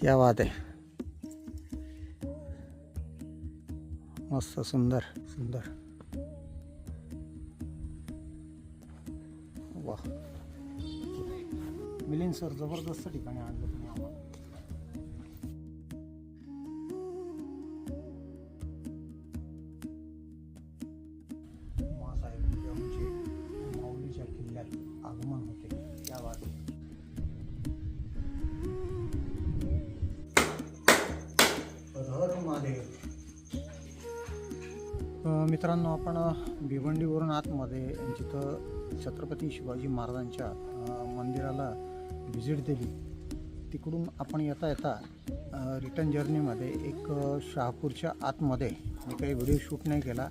क्या बात आहे. मस्त सुंदर सुंदर. वा मिलिंद सर जबरदस्त ठिकाणी आणलं तुम्ही आम्हाला. मासाहेब यांचे माऊलीच्या किल्ल्यात आगमन होते. त्या बात महादेव. मित्रांनो, आपण भिवंडीवरून आतमध्ये जिथं छत्रपती शिवाजी महाराजांच्या मंदिराला व्हिजिट दिली, तिकडून आपण येता येता रिटर्न जर्नीमध्ये एक शहापूरच्या आतमध्ये मी काही व्हिडिओ शूट नाही केला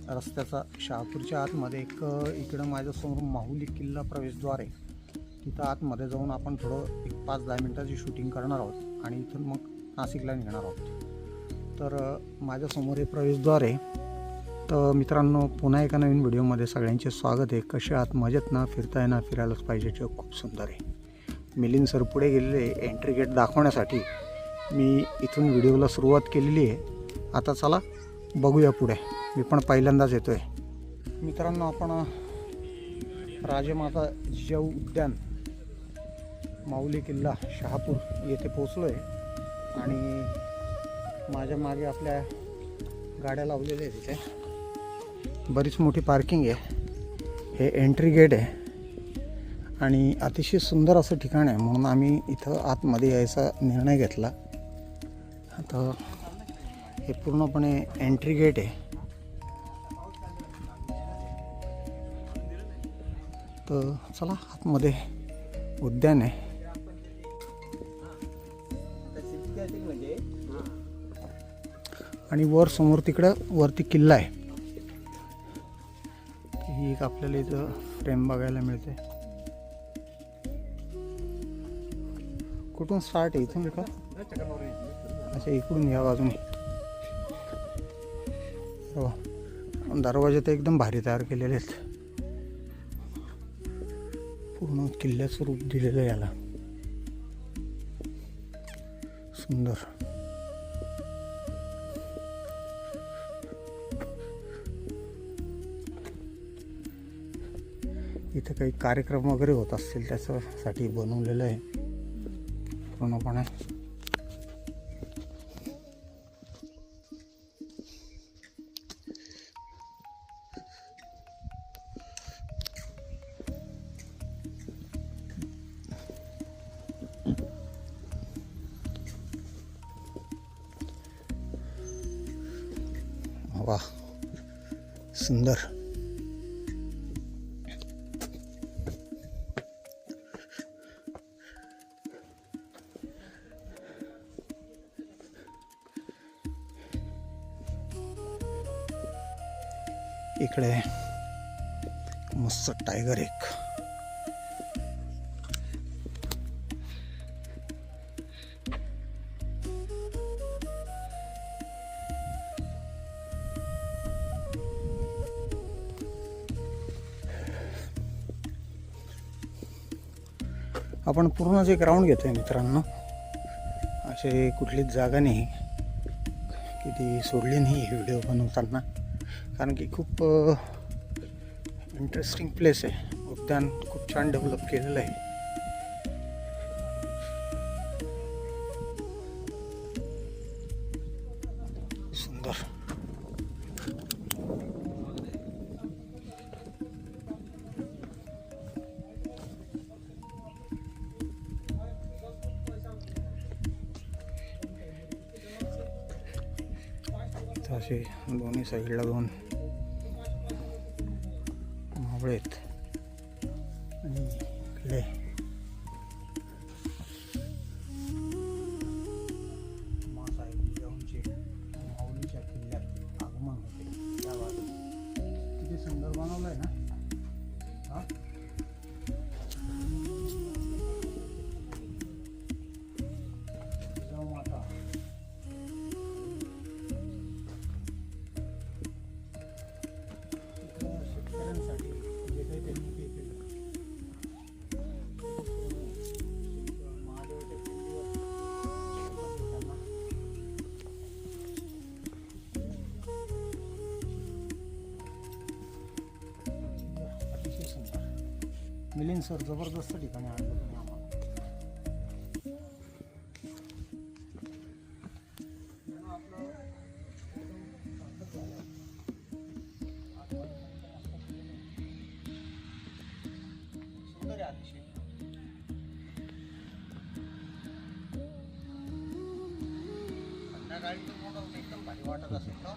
रस्त्याचा. शहापूरच्या आतमध्ये एक इकडं माझ्यासमोर माहुली किल्ला प्रवेशद्वार आहे. तिथं आतमध्ये जाऊन आपण थोडं एक 5-10 मिनटाची शूटिंग करणार आहोत आणि इथून मग नाशिकला निघणार आहोत. तर माझ्यासमोर हे प्रवेशद्वार आहे. तर मित्रांनो, पुन्हा एका नवीन व्हिडिओमध्ये सगळ्यांचे स्वागत आहे. कसे आहात? मजेत ना? फिरताय ना? फिरायलाच पाहिजे. जग खूप सुंदर आहे. मिलिंद सर पुढे गेलेले एंट्री गेट दाखवण्यासाठी मी इथून व्हिडिओला सुरुवात केलेली आहे. आता चला बघूया पुढे. मी पण पहिल्यांदाच येतो आहे. मित्रांनो, आपण राजमाता जिजाऊ उद्यान माऊली किल्ला शहापूर येथे पोचलो आहे आणि माझ्या मागे आपल्या गाड्या लावलेल्या आहेत. तिथे बरीच मोठी पार्किंग आहे. हे एंट्री गेट आहे आणि अतिशय सुंदर असं ठिकाण आहे, म्हणून आम्ही इथं आतमध्ये यायचा निर्णय घेतला. आता हे पूर्णपणे एंट्री गेट आहे. तर चला आतमध्ये उद्यान आहे. आणि वर समोर तिकडं वरती किल्ला आहे. ही एक आपल्याला इथं फ्रेम बघायला मिळते. कुठून स्टार्ट आहे? इथून का? अच्छा, इकडून या बाजूने. दरवाजे तर एकदम भारी तयार केलेले आहेत. पूर्ण किल्ल्याचं रूप दिलेलं आहे याला. सुंदर. इथे काही कार्यक्रम वगैरे होत असतील त्याच्यासाठी बनवलेलं आहे पूर्णपणे. वा सुंदर. इकडे मस्त टायगर एक. आपण पूर्णच एक राऊंड घेतोय मित्रांनो. असे कुठलीच जागा नाही की ती सोडली नाही व्हिडिओ बनवताना, कारण की खूप इंटरेस्टिंग प्लेस आहे. उद्यान खूप छान डेव्हलप केलेलं आहे. सुंदर. असे दोन्ही साईडला 2 मावळे आहेत आणि इकडे मासाहेब जिजाऊंचे माऊलीच्या किल्ल्यात आगमन होते. त्या बाजू किती सुंदर बनवलं आहे ना. हा जिजाऊ माता. शेतकऱ्यांसाठी जे काही त्यांनी केलं मिलिंद सर जबरदस्त ठिकाणी आणलं तुम्ही आम्हाला. सुंदर आहे अतिशय. संध्याकाळी तर मोठं एकदम भारी वाटत असेल ना,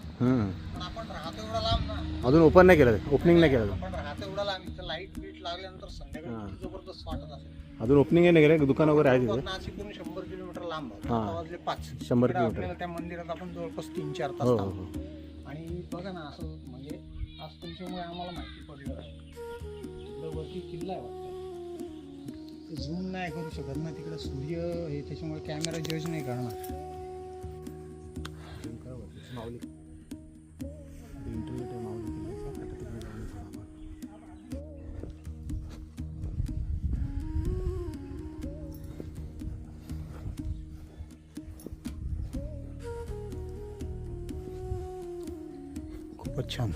पण आपण राहतो एवढा लांब ना, अजून ओपन नाही केलं, ओपनिंग नाही केलं, आपण राहतो एवढा लांब, इथं लाईट बीट लागल्यानंतर संध्याकाळी किती जबरदस्त वाटत असेल. अजून ओपनिंग नाही केलं. दुकान वगैरे आहे तिथे. नाशिकहून 100 किलोमीटर लांब आहे. हां. आता वाजले 5. 100 किलोमीटर. आपल्याला त्या मंदिरात आपण जवळपास 3-4 तास हो हो थांबलो. हो. आणि बघा ना, असं म्हणजे आज तुमच्यामुळे आम्हाला माहिती पडलं तिकडं वरती किल्ला आहे वाटतं. झूम नाही करू शकत ना, तिकडे सूर्य हे, त्याच्यामुळे कॅमेरा जज नाही करणार. माऊली इंटरव्ह्यू माऊली किल्ल्याचा आता तिकडे जाऊन येतो आपण. खूपच छान.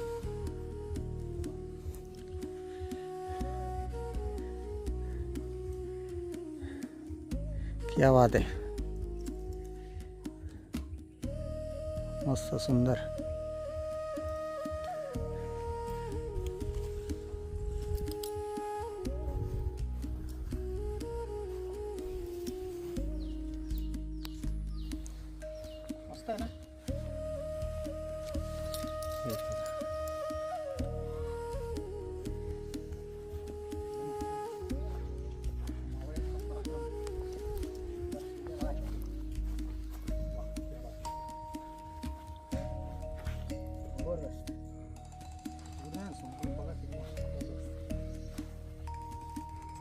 क्या बात आहे. मस्त सुंदर. मस्त आहे ना.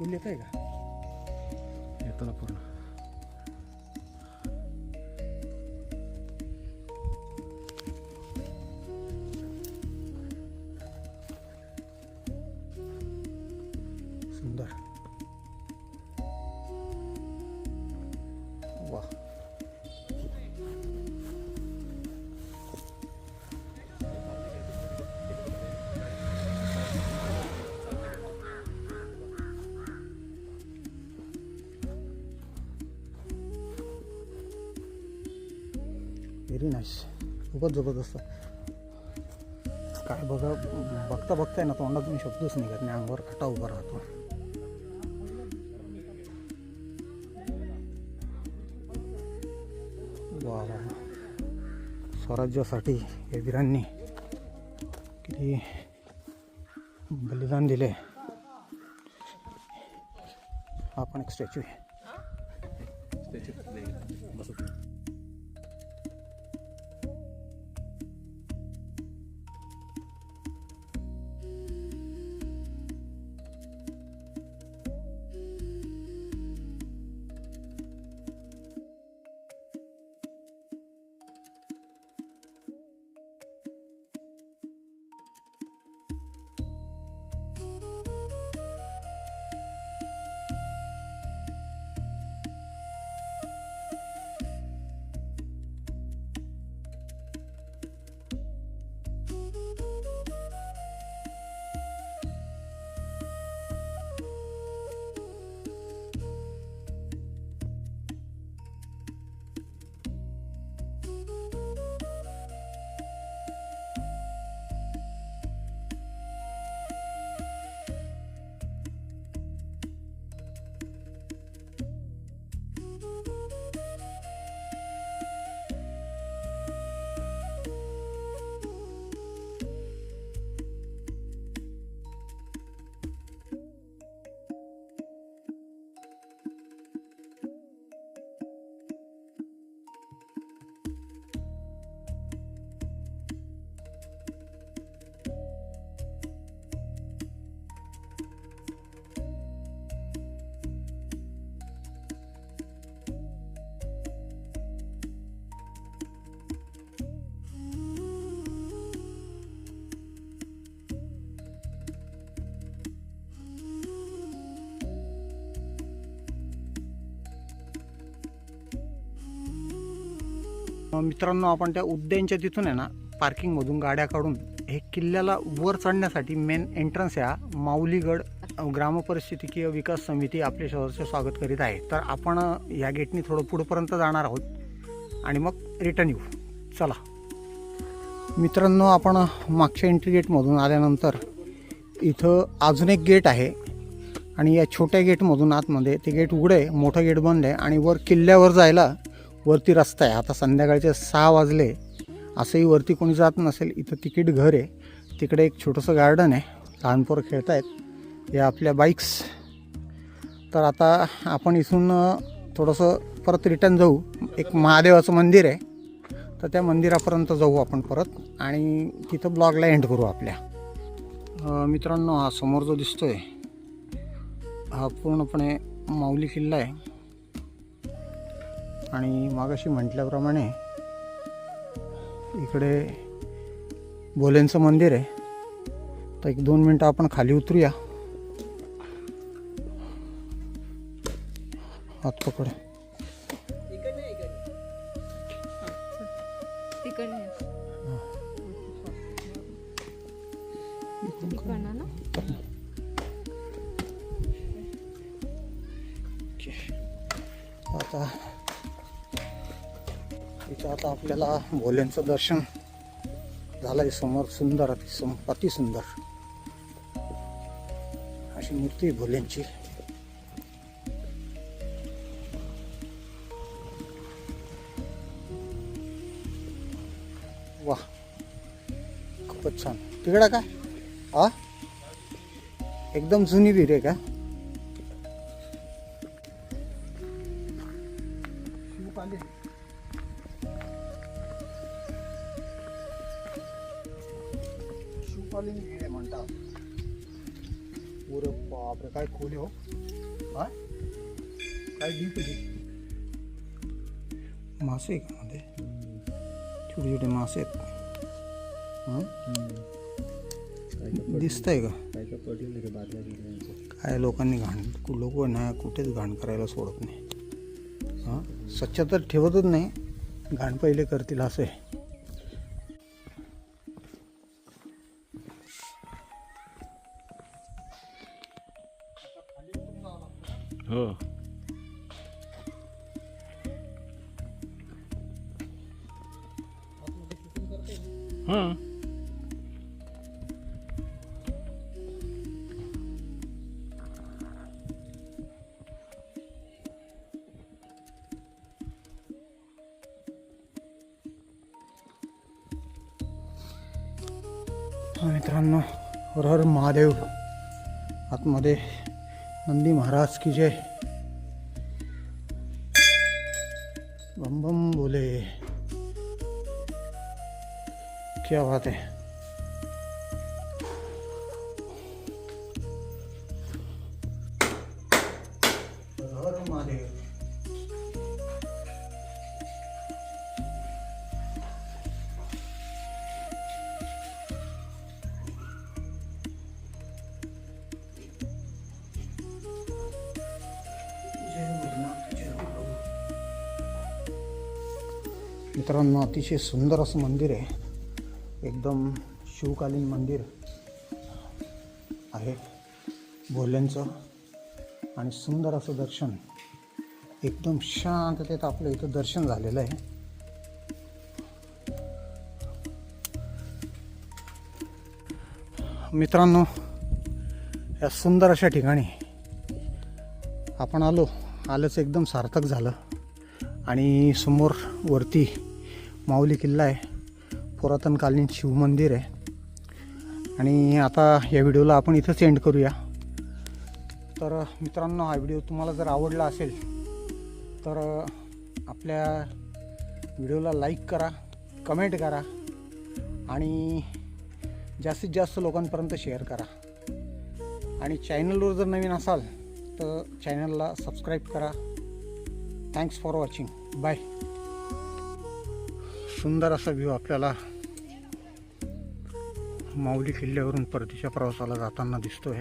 फुल येत आहे का? येतो ना पूर्ण. सुंदर. वा. Very nice. खूपच जबरदस्त. काय बघा, बघता बघताय ना तोंडातून शब्दच निघत नाही, अंगावर काटा उभा राहतो. वा वा. स्वराज्यासाठी या वीरांनी किती बलिदान दिले. हा पण एक स्टॅच्यू आहे. मित्रांनो, आपण त्या उद्यानच्या तिथून आहे ना, पार्किंगमधून गाड्या काढून हे किल्ल्याला वर चढण्यासाठी मेन एंट्रन्स आहे हा माऊलीगड ग्रामपरिस्थितीकीय विकास समिती आपले सहर्ष स्वागत करीत आहे. तर आपण या गेटनी थोडं पुढंपर्यंत जाणार आहोत आणि मग रिटर्न येऊ. चला मित्रांनो, आपण मागच्या एंट्री गेटमधून आल्यानंतर इथं अजून एक गेट आहे आणि या छोट्या गेटमधून आतमध्ये ते गेट उघडं आहे, मोठं गेट बंद आहे आणि वर किल्ल्यावर जायला वरती रस्ता आहे. आता संध्याकाळचे 6 वाजले, असंही वरती कोणी जात नसेल. इथं तिकीट घर आहे, तिकडे एक छोटंसं गार्डन आहे, लहान पोरं खेळत आहेत, या आपल्या बाईक्स. तर आता आपण इथून थोडंसं परत रिटर्न जाऊ. एक महादेवाचं मंदिर आहे, तर त्या मंदिरापर्यंत जाऊ आपण परत आणि तिथं ब्लॉगला एंड करू आपल्या. मित्रांनो, हा समोर जो दिसतोय हा पूर्णपणे माऊली किल्ला आहे आणि मागाशी म्हटल्याप्रमाणे इकडे भोलेंचं मंदिर आहे. तर 1-2 मिनटं आपण खाली उतरूया. हात पकड. आता इथं आता आपल्याला भोलेंचं दर्शन झालं आहे. समोर सुंदर, अतिसुंदर अशी मूर्ती आहे भोलेंची. वा, खूपच छान. तिकडं काय हा एकदम जुनी विहीर आहे का? शिवकालीन विहीर आहे म्हणतात. ओरे बापरे, काय खोल हो. हा काय डीप आहे. मासे आहे का मध्ये? छोटे छोटे मासे आहेत. दिसतंय का? काय लोकांनी घाण, लोक ना कुठेच घाण करायला सोडत नाही. हां, स्वच्छ तर ठेवतच नाही, घाण पहिले करतील असं आहे. हो, हां. मित्रांनो, हर हर महादेव. आतमध्ये नंदी महाराज की जय. बम बम बोले. क्या बात है. हर हर महादेव. मित्रांनो, अतिशय सुंदर असं मंदिर आहे. एकदम शिवकालीन मंदिर आहे भोल्यांचं आणि सुंदर असं दर्शन. एकदम शांततेत आपलं इथं दर्शन झालेलं आहे. मित्रांनो, या सुंदर अशा ठिकाणी आपण आलंच एकदम सार्थक झालं. आणि समोर वरती माऊली किल्ला आहे, पुरातनकालीन शिवमंदिर आहे. आणि आता या व्हिडिओला आपण इथंच एंड करूया. तर मित्रांनो, हा व्हिडिओ तुम्हाला जर आवडला असेल तर आपल्या व्हिडिओला लाईक करा, कमेंट करा आणि जास्तीत जास्त लोकांपर्यंत शेअर करा. आणि चॅनलवर जर नवीन असाल तर चॅनलला सबस्क्राईब करा. Thanks for watching. बाय. सुंदर असा व्ह्यू आपल्याला माऊली किल्ल्यावरून परतीच्या प्रवासाला जाताना दिसतोय.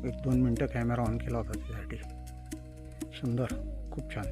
1-2 मिनटं कॅमेरा ऑन केला होता त्यासाठी. सुंदर, खूप छान.